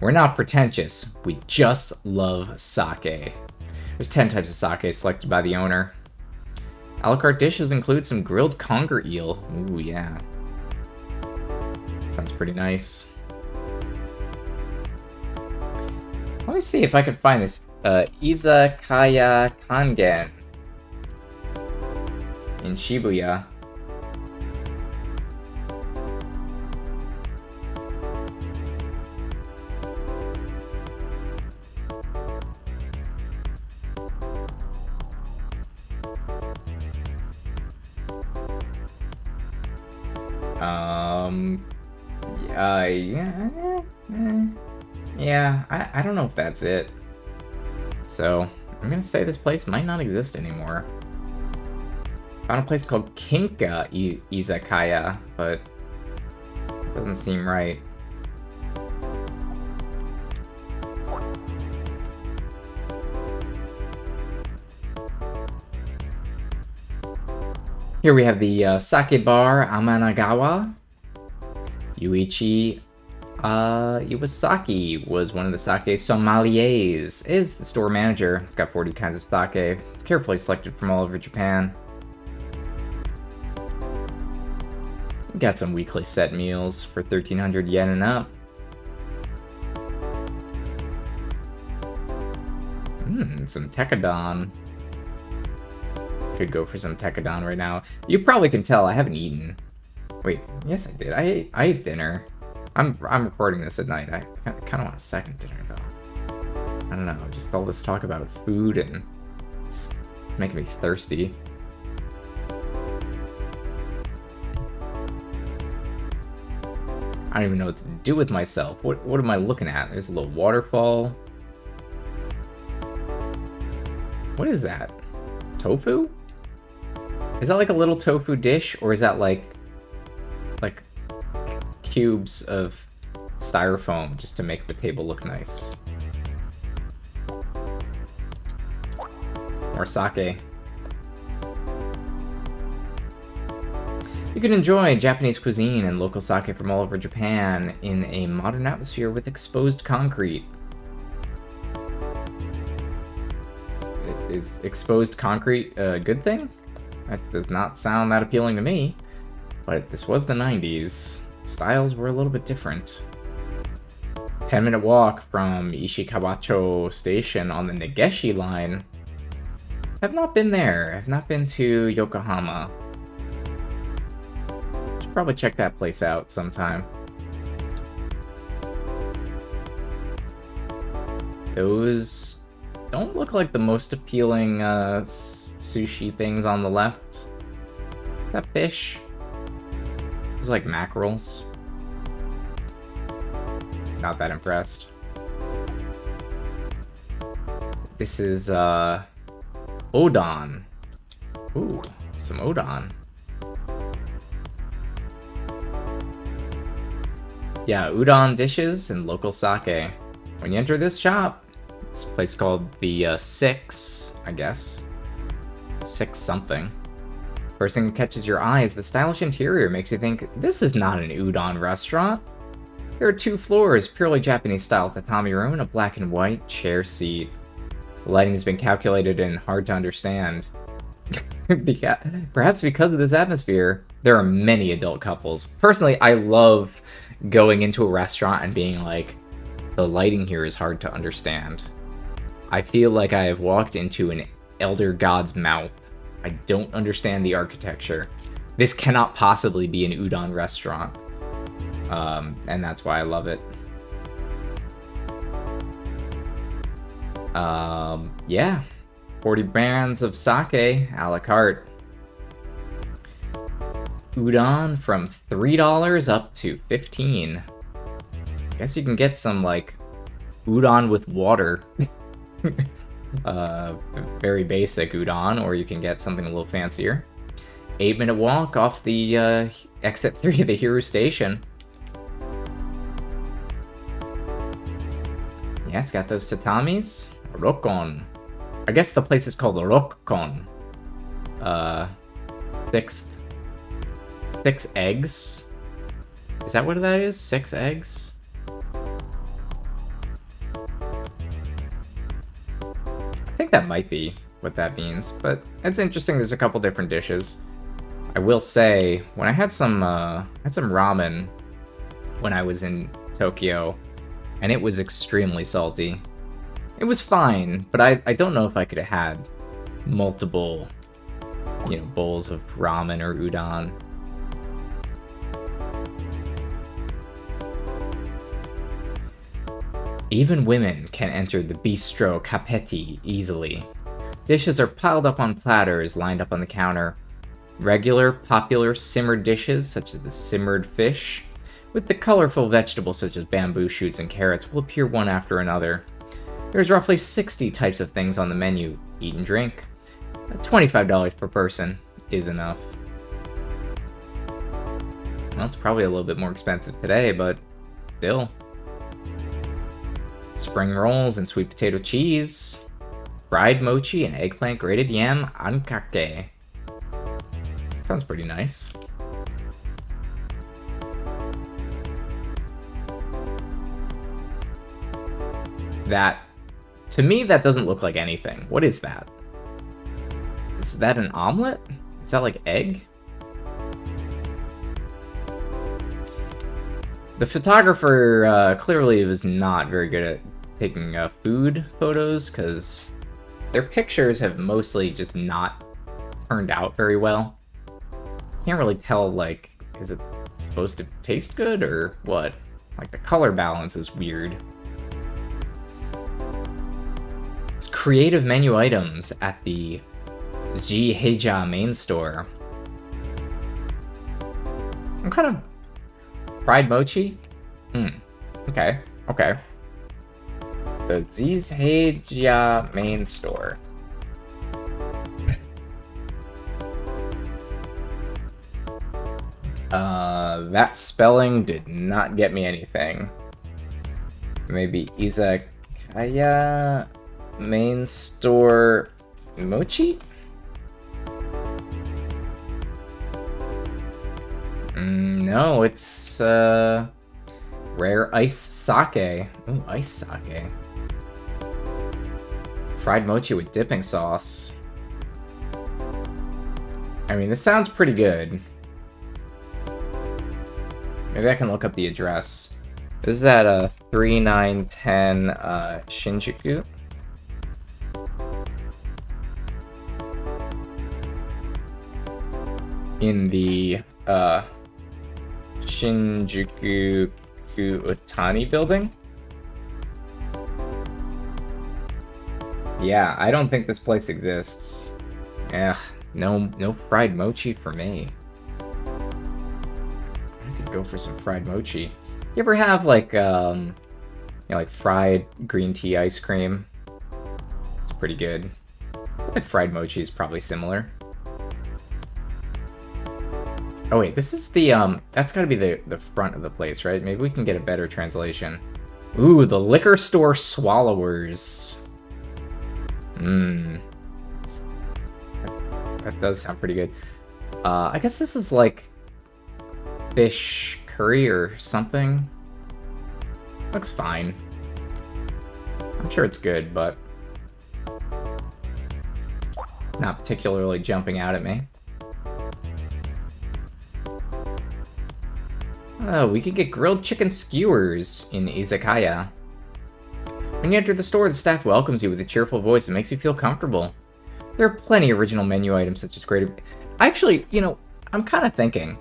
We're not pretentious, we just love sake. There's 10 types of sake selected by the owner. A la carte dishes include some grilled conger eel. Ooh, yeah. Sounds pretty nice. Let me see if I can find this. Izakaya Kangen in Shibuya. Yeah, I don't know if that's it. So, I'm gonna say this place might not exist anymore. Found a place called Kinka Izakaya, but it doesn't seem right. Here we have the sake bar Amanagawa. Yuichi Iwasaki was one of the sake sommeliers, is the store manager. It's got 40 kinds of sake. It's carefully selected from all over Japan. We got some weekly set meals for 1,300 yen and up. Some tekkadon. Could go for some tekkadon right now. You probably can tell I haven't eaten. Wait, yes I did. I ate dinner. I'm recording this at night. I kind of want a second dinner though. I don't know, just all this talk about food and just making me thirsty. I don't even know what to do with myself. What am I looking at? There's a little waterfall. What is that? Tofu? Is that like a little tofu dish, or is that like cubes of styrofoam just to make the table look nice? More sake. You can enjoy Japanese cuisine and local sake from all over Japan in a modern atmosphere with exposed concrete. Is exposed concrete a good thing? That does not sound that appealing to me. But this was the 90s. Styles were a little bit different. 10-minute walk from Ishikawacho Station on the Nageshi line. I've not been there. I've not been to Yokohama. Should probably check that place out sometime. Those don't look like the most appealing sushi things on the left. Is that fish? Those like mackerels. Not that impressed. This is udon. Ooh, some udon. Yeah, udon dishes and local sake. When you enter this shop, this place called the Six, I guess. Six something. First thing that catches your eye is the stylish interior. Makes you think, this is not an udon restaurant. There are 2 floors, purely Japanese-style tatami room and a black and white chair seat. The lighting has been calculated and hard to understand. Perhaps because of this atmosphere, there are many adult couples. Personally, I love going into a restaurant and being like, the lighting here is hard to understand. I feel like I have walked into an elder god's mouth. I don't understand the architecture. This cannot possibly be an udon restaurant. And that's why I love it. Yeah. 40 brands of sake, a la carte. Udon from $3 up to $15. I guess you can get some, like, udon with water. Very basic udon, or you can get something a little fancier. 8-minute walk off the exit 3 of the Hiru Station. Yeah, it's got those tatamis. Rokon. I guess the place is called Rokon. 6 eggs. Is that what that is? 6 eggs? I think that might be what that means, but it's interesting. There's a couple different dishes. I will say, when I had some ramen when I was in Tokyo, and it was extremely salty. It was fine, but I don't know if I could have had multiple, bowls of ramen or udon. Even women can enter the Bistro Capetti easily. Dishes are piled up on platters lined up on the counter. Regular, popular simmered dishes, such as the simmered fish, with the colorful vegetables such as bamboo shoots and carrots, will appear one after another. There's roughly 60 types of things on the menu. Eat and drink. $25 per person is enough. Well, it's probably a little bit more expensive today, but still. Spring rolls and sweet potato cheese. Fried mochi and eggplant grated yam ankake. Sounds pretty nice. That, to me, that doesn't look like anything. What is that? Is that an omelet? Is that like egg? The photographer clearly was not very good at taking food photos, because their pictures have mostly just not turned out very well. Can't really tell, like, is it supposed to taste good or what? Like, the color balance is weird. There's creative menu items at the Jiheja main store. I'm kind of... Fried mochi? Okay. Okay. The Jiheja main store. That spelling did not get me anything. Maybe Izakaya main store mochi? No, it's rare ice sake. Ooh, ice sake. Fried mochi with dipping sauce. I mean, this sounds pretty good. Maybe I can look up the address. This is at 3910 Shinjuku. In the Shinjuku Utani building. Yeah, I don't think this place exists. Ugh, no fried mochi for me. I could go for some fried mochi. You ever have like like fried green tea ice cream? It's pretty good. Like fried mochi is probably similar. Oh wait, this is the that's gotta be the front of the place, right? Maybe we can get a better translation. Ooh, the liquor store swallowers. That does sound pretty good. I guess this is like fish curry or something. Looks fine. I'm sure it's good, but not particularly jumping out at me. Oh, we could get grilled chicken skewers in Izakaya. When you enter the store, the staff welcomes you with a cheerful voice and makes you feel comfortable. There are plenty of original menu items such as grated... Actually, you know, I'm kind of thinking,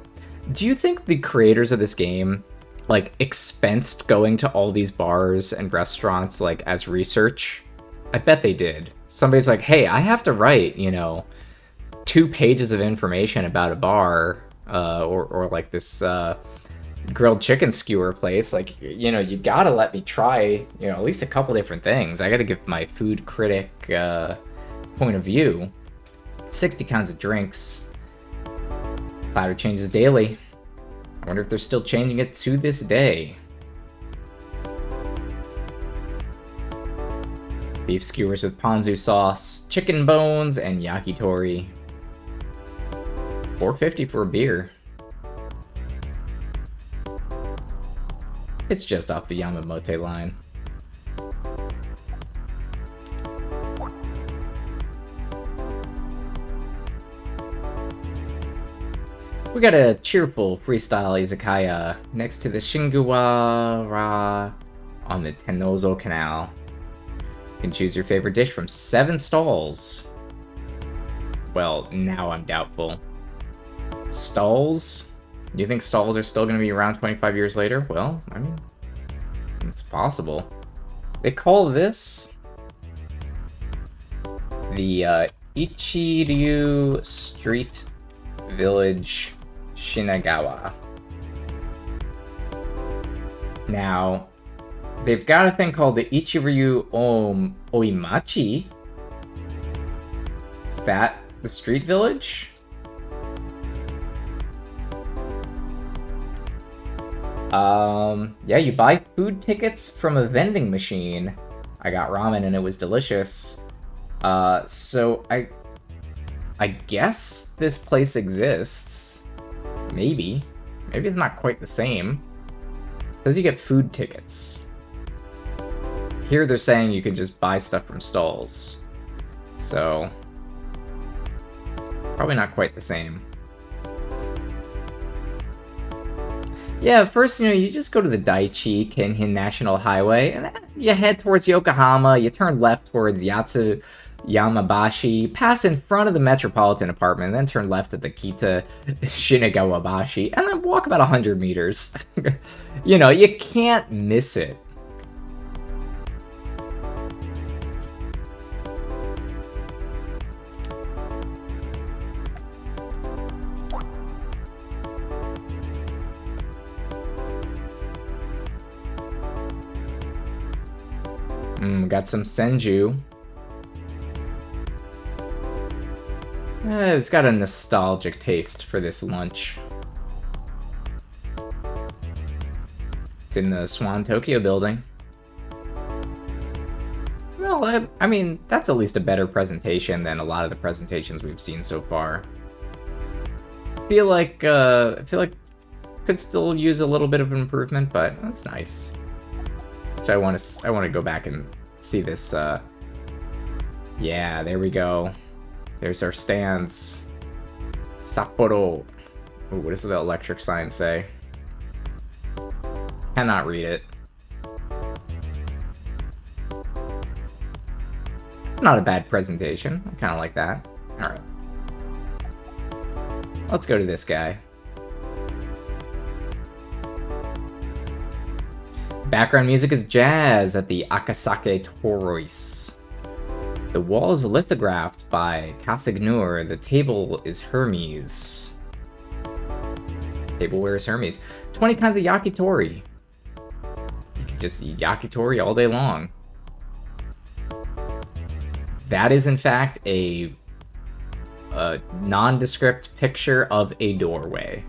do you think the creators of this game, like, expensed going to all these bars and restaurants, like, as research? I bet they did. Somebody's like, hey, I have to write, you know, 2 pages of information about a bar, or like this, grilled chicken skewer place. Like, you know, you gotta let me try, you know, at least a couple different things. I gotta give my food critic point of view. 60 kinds of drinks. Platter changes daily. I wonder if they're still changing it to this day. Beef skewers with ponzu sauce, chicken bones, and yakitori. $4.50 for a beer. It's just off the Yamamote line. We got a cheerful freestyle izakaya next to the Shinguara on the Tenozo Canal. You can choose your favorite dish from 7 stalls. Well, now I'm doubtful. Stalls? Do you think stalls are still going to be around 25 years later? Well, I mean, it's possible. They call this the Ichiryu Street Village Shinagawa. Now, they've got a thing called the Ichiryu Oimachi. Is that the street village? Yeah, you buy food tickets from a vending machine. I got ramen and it was delicious. So I guess this place exists. Maybe. Maybe it's not quite the same. It says you get food tickets. Here they're saying you can just buy stuff from stalls. So, probably not quite the same. Yeah, first, you know, you just go to the Daiichi Kenhin National Highway, and then you head towards Yokohama, you turn left towards Yamabashi, pass in front of the Metropolitan Apartment, and then turn left at the Kita Shinagawabashi, and then walk about 100 meters. You know, you can't miss it. Got some senju. It's got a nostalgic taste for this lunch. It's in the Swan Tokyo building. Well, I mean, that's at least a better presentation than a lot of the presentations we've seen so far. I feel like could still use a little bit of improvement, but that's nice. So I want to go back and see this. Yeah, there we go. There's our stands. Sapporo. Ooh, what does the electric sign say? Cannot read it. not a bad presentation. I kind of like that. Alright. Let's go to this guy. Background music is jazz at the Akasake Torois. The wall is lithographed by Casignur. The table is Hermes. Tableware is Hermes. 20 kinds of yakitori. You can just eat yakitori all day long. That is, in fact, a nondescript picture of a doorway.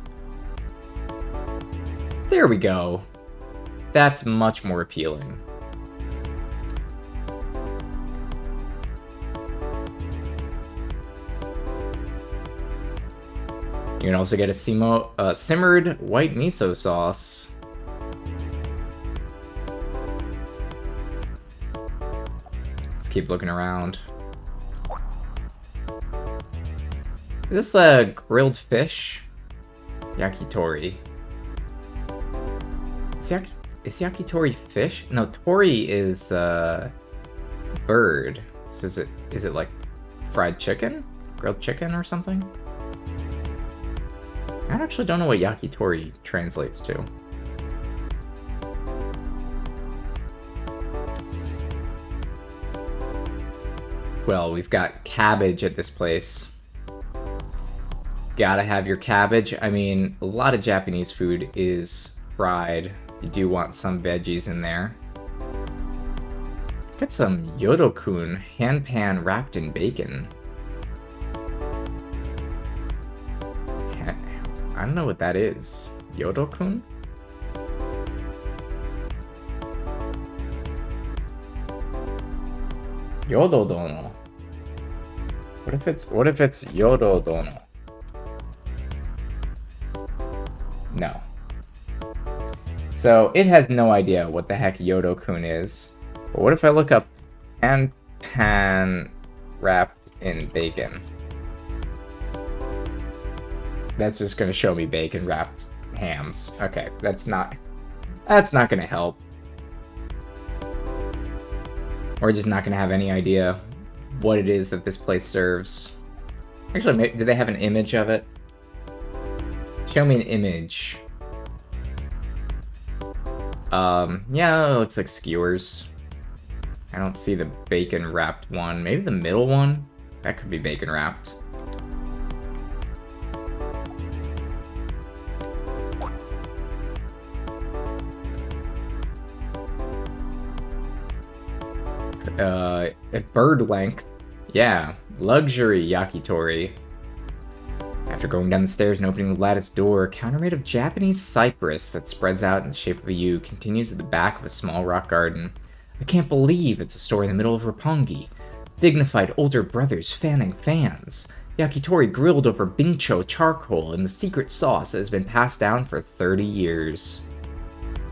There we go. That's much more appealing. You can also get a simmered white miso sauce. Let's keep looking around. Is this a grilled fish? Yakitori. Is yakitori fish? No, tori is bird. So is it like fried chicken? Grilled chicken or something? I actually don't know what yakitori translates to. Well, we've got cabbage at this place. Gotta have your cabbage. I mean, a lot of Japanese food is fried. You do want some veggies in there. Get some Yodokun hand pan wrapped in bacon. I don't know what that is. Yodokun? Yododono. What if it's Yododono? No. So it has no idea what the heck Yodokun is. But what if I look up pan wrapped in bacon? That's just gonna show me bacon wrapped hams. Okay, that's not gonna help. We're just not gonna have any idea what it is that this place serves. Actually, do they have an image of it? Show me an image. Yeah, it looks like skewers. I don't see the bacon wrapped one. Maybe the middle one? That could be bacon wrapped. At bird length. Yeah, luxury yakitori. After going down the stairs and opening the lattice door, a counter made of Japanese cypress that spreads out in the shape of a U continues at the back of a small rock garden. I can't believe it's a store in the middle of Roppongi. Dignified older brothers fanning fans. Yakitori grilled over bincho charcoal and the secret sauce that has been passed down for 30 years.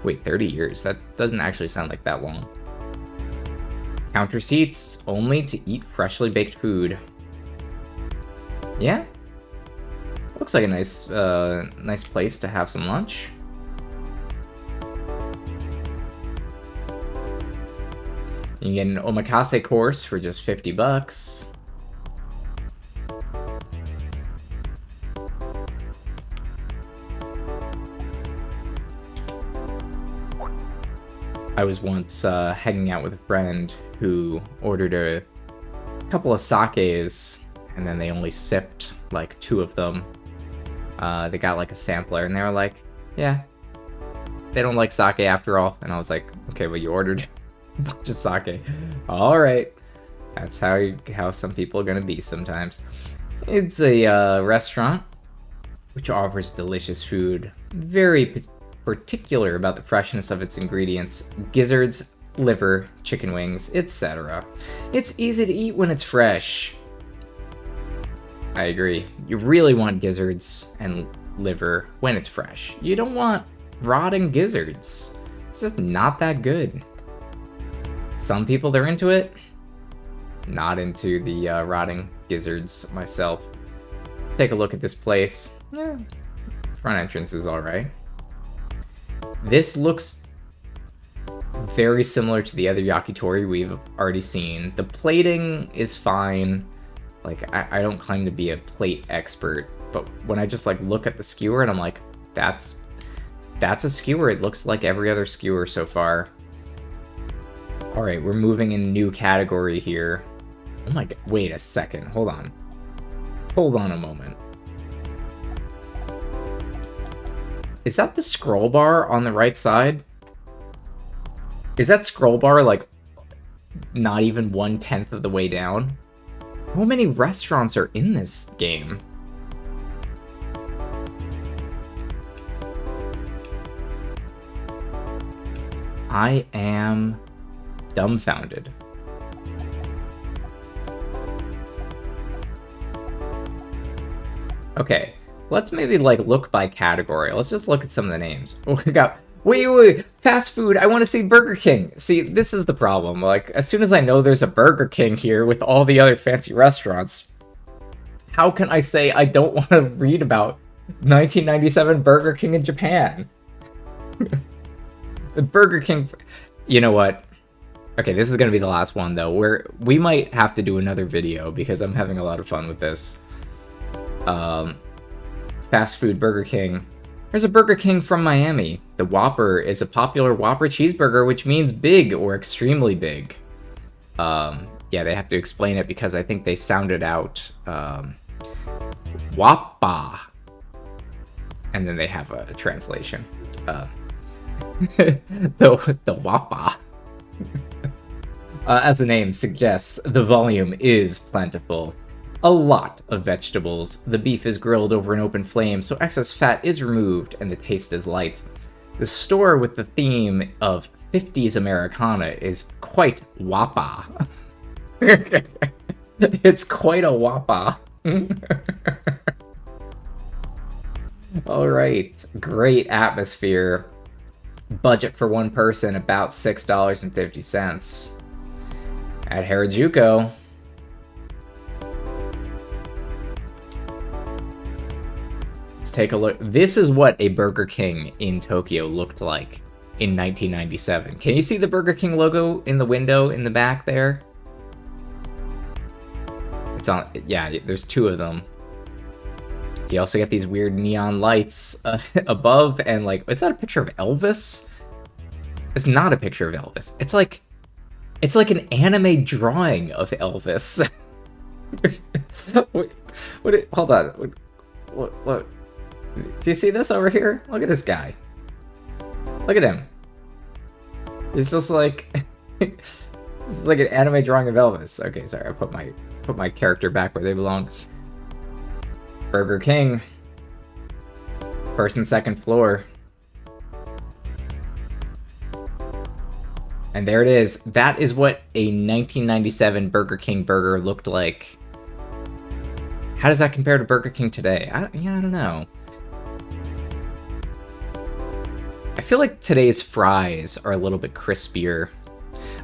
Wait, 30 years? That doesn't actually sound like that long. Counter seats only to eat freshly baked food. Yeah? Looks like a nice place to have some lunch. You can get an omakase course for just 50 bucks. I was once hanging out with a friend who ordered a couple of sakes, and then they only sipped like 2 of them. They got like a sampler, and they were like, yeah, they don't like sake after all. And I was like, okay, well, you ordered a bunch of sake. All right. That's how some people are going to be sometimes. It's a restaurant which offers delicious food. Very particular about the freshness of its ingredients. Gizzards, liver, chicken wings, etc. It's easy to eat when it's fresh. I agree. You really want gizzards and liver when it's fresh. You don't want rotting gizzards. It's just not that good. Some people, they're into it. Not into the rotting gizzards myself. Take a look at this place. Yeah, front entrance is alright. This looks very similar to the other yakitori we've already seen. The plating is fine. Like, I don't claim to be a plate expert, but when I just like look at the skewer and I'm like, that's a skewer. It looks like every other skewer so far. All right, we're moving in a new category here. Oh my god, wait a second, hold on. Hold on a moment. Is that the scroll bar on the right side? Is that scroll bar like not even 1/10 of the way down? How many restaurants are in this game? I am dumbfounded. Okay, let's maybe like look by category. Let's just look at some of the names. Oh, we got wait, fast food. I want to see Burger King. See, this is the problem. Like, as soon as I know there's a Burger King here with all the other fancy restaurants, how can I say I don't want to read about 1997 Burger King in Japan? The Burger King. You know what? Okay, this is gonna be the last one though. Where we might have to do another video because I'm having a lot of fun with this. Fast food Burger King. There's a Burger King from Miami. The Whopper is a popular Whopper cheeseburger, which means big or extremely big. Yeah, they have to explain it because I think they sounded out Whoppa. And then they have a translation. the Whoppa. As the name suggests, the volume is plentiful. A lot of vegetables. The beef is grilled over an open flame, so excess fat is removed and the taste is light. The store with the theme of 50s Americana is quite whoppa. It's quite a whoppa. Alright, great atmosphere. Budget for one person, about $6.50. At Harajuku. Take a look. This is what a Burger King in Tokyo looked like in 1997. Can you see the Burger King logo in the window in the back there? It's on. Yeah, there's two of them. You also get these weird neon lights above, and like, is that a picture of Elvis? It's not a picture of Elvis. It's like an anime drawing of Elvis. Hold on. What? Do you see this over here? Look at this guy. Look at him. It's just like this is like an anime drawing of Elvis. Okay, sorry, I put my character back where they belong. Burger King. First and second floor. And there it is. That is what a 1997 Burger King burger looked like. How does that compare to Burger King today? I don't know. I feel like today's fries are a little bit crispier.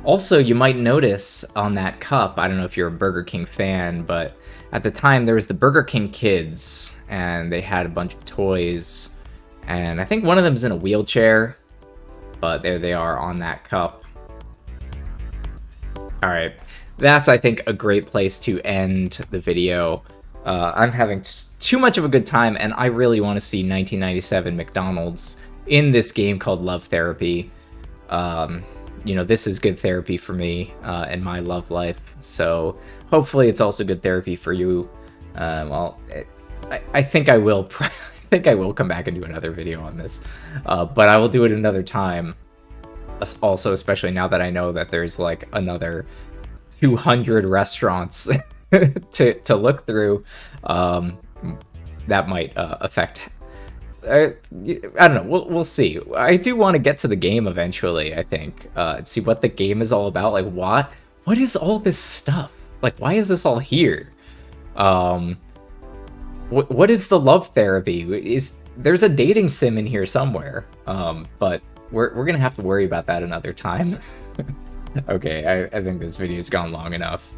Also, you might notice on that cup, I don't know if you're a Burger King fan, but at the time there was the Burger King Kids, and they had a bunch of toys, and I think one of them's in a wheelchair, but there they are on that cup. Alright, that's, I think, a great place to end the video. I'm having too much of a good time, and I really want to see 1997 McDonald's in this game called Love Therapy. You know, this is good therapy for me in my love life, so hopefully it's also good therapy for you. Well, I think I will. I think I will come back and do another video on this, but I will do it another time. Also, especially now that I know that there's like another 200 restaurants to look through, that might affect. I don't know. We'll see. I do want to get to the game eventually, I think, and see what the game is all about. Like, what is all this stuff? Like, why is this all here? What is the love therapy? There's a dating sim in here somewhere? But we're gonna have to worry about that another time. Okay, I think this video's gone long enough.